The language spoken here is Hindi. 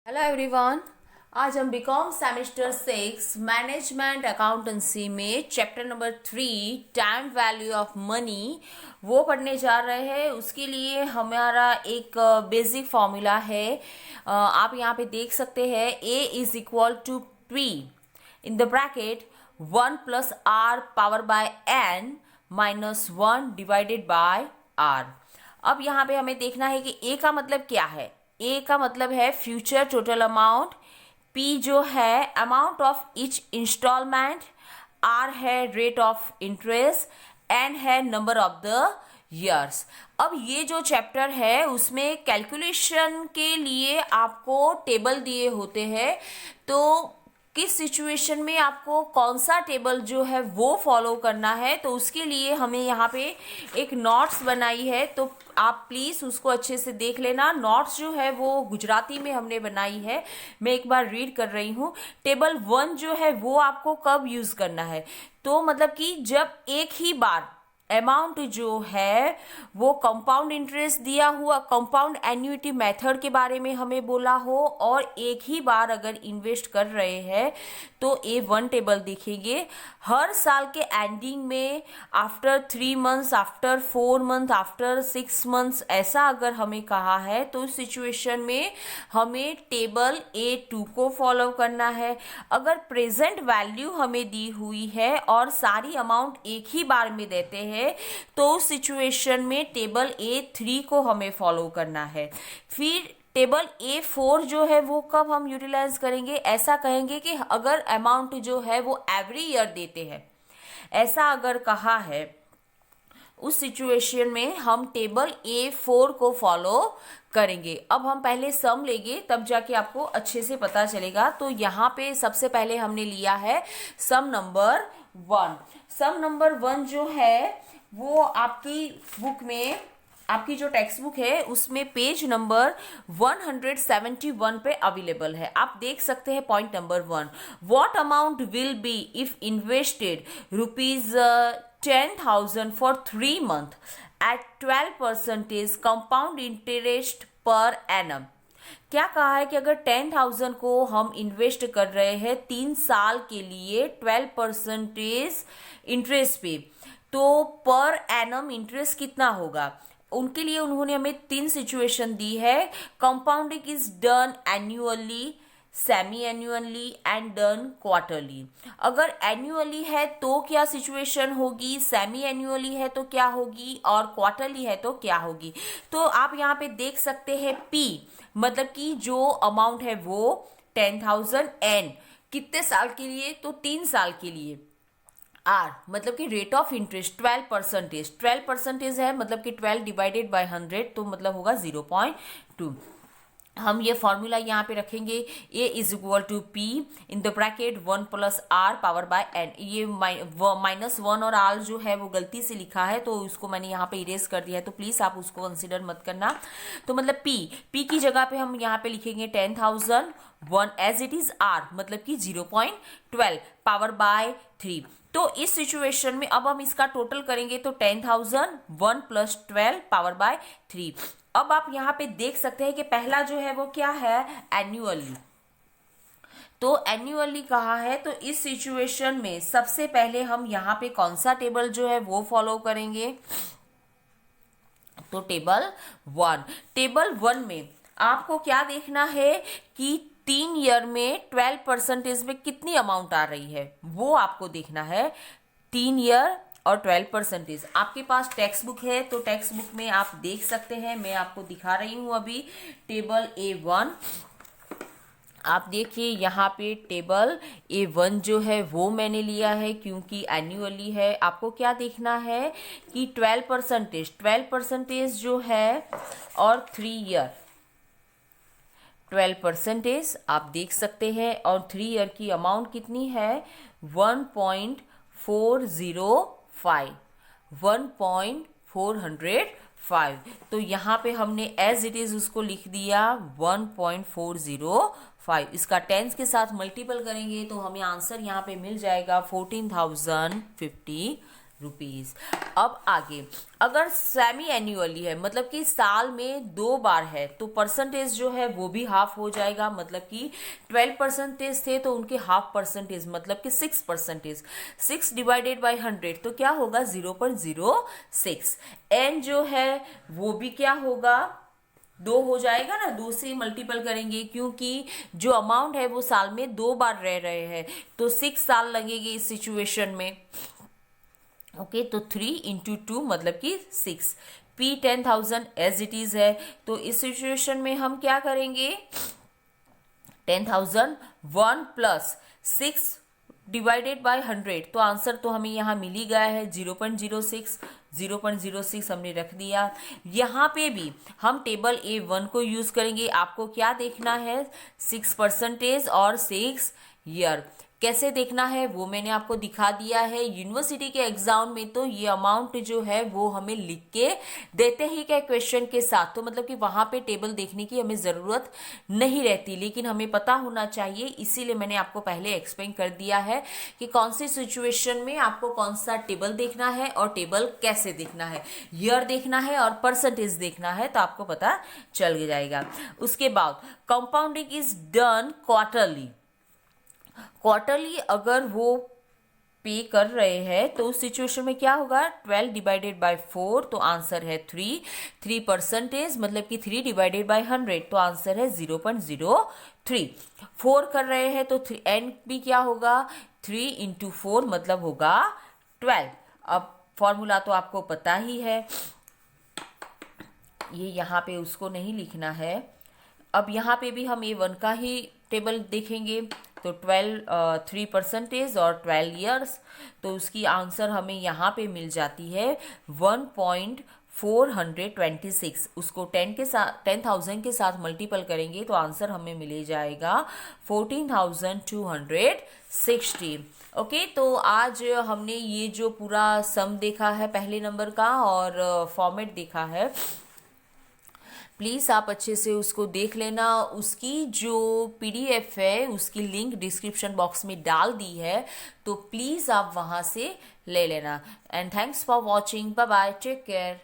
Hello everyone. आज हम बीकॉम सेमेस्टर 6 मैनेजमेंट अकाउंटेंसी में chapter number 3 time value of money वो पढ़ने जा रहे हैं। उसके लिए हमारा एक बेसिक फॉर्मूला है। आप यहाँ पे देख सकते हैं A is equal to P in the bracket 1 plus R power by N minus 1 divided by R। अब यहाँ पे हमें देखना है कि A का मतलब क्या है। ए का मतलब है फ्यूचर टोटल अमाउंट, पी जो है amount of each instalment, R है रेट ऑफ इंटरेस्ट, एन है नंबर ऑफ द ईयर्स। अब ये जो चैप्टर है उसमें कैलकुलेशन के लिए आपको टेबल दिए होते हैं, तो किस सिचुएशन में आपको कौन सा टेबल जो है वो फॉलो करना है, तो उसके लिए हमें यहाँ पे एक नोट्स बनाई है, तो आप प्लीज उसको अच्छे से देख लेना। नोट्स जो है वो गुजराती में हमने बनाई है, मैं एक बार रीड कर रही हूँ। टेबल 1 जो है वो आपको कब यूज करना है, तो मतलब कि जब एक ही बार अमाउंट जो है वो कंपाउंड इंटरेस्ट दिया हुआ कंपाउंड एन्युटी मेथड के बारे में हमें बोला हो और एक ही बार अगर इन्वेस्ट कर रहे हैं तो A1 टेबल देखेंगे। हर साल के एंडिंग में after 3 months, after 4 month, after 6 months ऐसा अगर हमें कहा है तो उस सिचुएशन में हमें टेबल A2 को फॉलो करना है। अगर प्रेजेंट वैल्यू हमें दी हुई है और सारी अमाउंट एक ही बार में देते हैं तो उस सिचुएशन में टेबल A3 को हमें फॉलो करना है। फिर टेबल A4 जो है वो कब हम यूटिलाइज करेंगे, ऐसा कहेंगे कि अगर अमाउंट जो है वो एवरी ईयर देते हैं, ऐसा अगर कहा है उस सिचुएशन में हम टेबल A4 को फॉलो करेंगे। अब हम पहले सम लेंगे तब जाके आपको अच्छे से पता चलेगा। तो यहाँ पे सबसे पहले हमने लिया है सम नंबर 1। सम नंबर 1 जो है वो आपकी बुक में, आपकी जो टेक्स्ट बुक है उसमें पेज नंबर 171 पे अवेलेबल है। आप देख सकते हैं point number 1, what amount will be if invested rupees 10,000 for 3 month at 12% compound interest per annum. क्या कहा है कि अगर 10,000 को हम इन्वेस्ट कर रहे हैं 3 साल के लिए 12% इंटरेस्ट पे, तो पर एनम इंटरेस्ट कितना होगा। उनके लिए उन्होंने हमें 3 सिचुएशन दी है। Compounding is done annually, semi annually and done quarterly. अगर एन्युअली है तो क्या सिचुएशन होगी, सेमी एन्युअली है तो क्या होगी और क्वार्टरली है तो क्या होगी। तो आप यहाँ पे देख सकते हैं पी मतलब कि जो अमाउंट है वो 10,000 एन कितने साल के लिए, तो 3 साल के लिए। आर मतलब कि रेट ऑफ इंटरेस्ट 12% है, मतलब कि 12 डिवाइडेड बाय 100 तो मतलब होगा 0.2। हम ये फॉर्मूला यहाँ पे रखेंगे, A is equal to P in the bracket 1 plus R power by N। ये -1 और R जो है वो गलती से लिखा है तो उसको मैंने यहाँ पे इरेज कर दिया है, तो प्लीज आप उसको कंसिडर मत करना। तो मतलब P की जगह पे हम यहाँ पे लिखेंगे 10,000 1 एज इट इज R मतलब कि 0.12 पावर बाय 3। तो इस सिचुएशन में अब हम इसका टोटल करेंगे तो 10,000 1 प्लस 12 पावर बाय 3। अब आप यहाँ पे देख सकते हैं कि पहला जो है वो क्या है, एन्युअली। तो एन्युअली कहा है तो इस सिचुएशन में सबसे पहले हम यहाँ पे कौन सा टेबल जो है वो फॉलो करेंगे, तो टेबल 1। टेबल 1 में आपको क्या देखना है कि 3 ईयर में 12% में कितनी अमाउंट आ रही है वो आपको देखना है। 3 ईयर और 12%। आपके पास टेक्स्ट बुक है तो टेक्स्ट बुक में आप देख सकते हैं, मैं आपको दिखा रही हूं अभी टेबल A1। आप देखिए यहाँ पे टेबल A1 जो है वो मैंने लिया है क्योंकि एन्युअली है। आपको क्या देखना है कि 12% जो है और 3 ईयर 12% आप देख सकते हैं और 3 ईयर की अमाउंट कितनी है 1.405। तो यहाँ पे हमने एज इट इज उसको लिख दिया 1.405। इसका 10 के साथ मल्टीपल करेंगे तो हमें आंसर यहाँ पे मिल जाएगा 14,050 रुपीज। अब आगे, अगर सेमी एन्युअली है मतलब कि साल में 2 बार है तो परसेंटेज जो है वो भी हाफ हो जाएगा। मतलब कि 12% थे तो उनके हाफ परसेंटेज मतलब कि 6%। 6 डिवाइडेड बाई 100 तो क्या होगा 0.06। एन जो है वो भी क्या होगा 2 हो जाएगा ना, 2 से मल्टीपल करेंगे क्योंकि जो अमाउंट है वो साल में 2 बार रह रहे हैं तो 6 साल लगेंगे इस सिचुएशन में। ओके तो 3 इंटू 2 मतलब कि 6। P 10,000 एज इट इज है तो इस सिचुएशन में हम क्या करेंगे 10,000 1 प्लस 6 डिवाइडेड बाय 100 तो आंसर तो हमें यहाँ मिल ही गया है 0.06। 0.06 हमने रख दिया। यहाँ पे भी हम टेबल A1 को यूज करेंगे। आपको क्या देखना है 6% और 6 ईयर कैसे देखना है वो मैंने आपको दिखा दिया है। यूनिवर्सिटी के एग्जाम में तो ये अमाउंट जो है वो हमें लिख के देते ही क्या क्वेश्चन के साथ, तो मतलब कि वहां पे टेबल देखने की हमें जरूरत नहीं रहती, लेकिन हमें पता होना चाहिए। इसीलिए मैंने आपको पहले एक्सप्लेन कर दिया है कि कौन सी सिचुएशन में आपको कौन सा टेबल देखना है और टेबल कैसे देखना है, ईयर देखना है और परसेंटेज देखना है, तो आपको पता चल जाएगा। उसके बाद compounding is done quarterly. Quarterly अगर वो पे कर रहे हैं तो उस सिचुएशन में क्या होगा 12 डिवाइडेड बाय 4 तो आंसर है 3। 3% मतलब कि 3 डिवाइडेड बाय 100 तो आंसर है 0.03। 4 कर रहे हैं तो एन भी क्या होगा 3 इंटू 4 मतलब होगा 12। अब फॉर्मूला तो आपको पता ही है, ये यहाँ पे उसको नहीं लिखना है। अब यहाँ पे भी हम A1 का ही टेबल देखेंगे तो 3% और 12 ईयर्स तो उसकी आंसर हमें यहाँ पे मिल जाती है 1.426। उसको 10,000 के साथ मल्टीपल करेंगे तो आंसर हमें मिल जाएगा 14,260। ओके तो आज हमने ये जो पूरा सम देखा है पहले नंबर का और फॉर्मेट देखा है, प्लीज़ आप अच्छे से उसको देख लेना। उसकी जो PDF है उसकी लिंक डिस्क्रिप्शन बॉक्स में डाल दी है तो प्लीज़ आप वहाँ से ले लेना। And thanks for watching, bye bye, take care.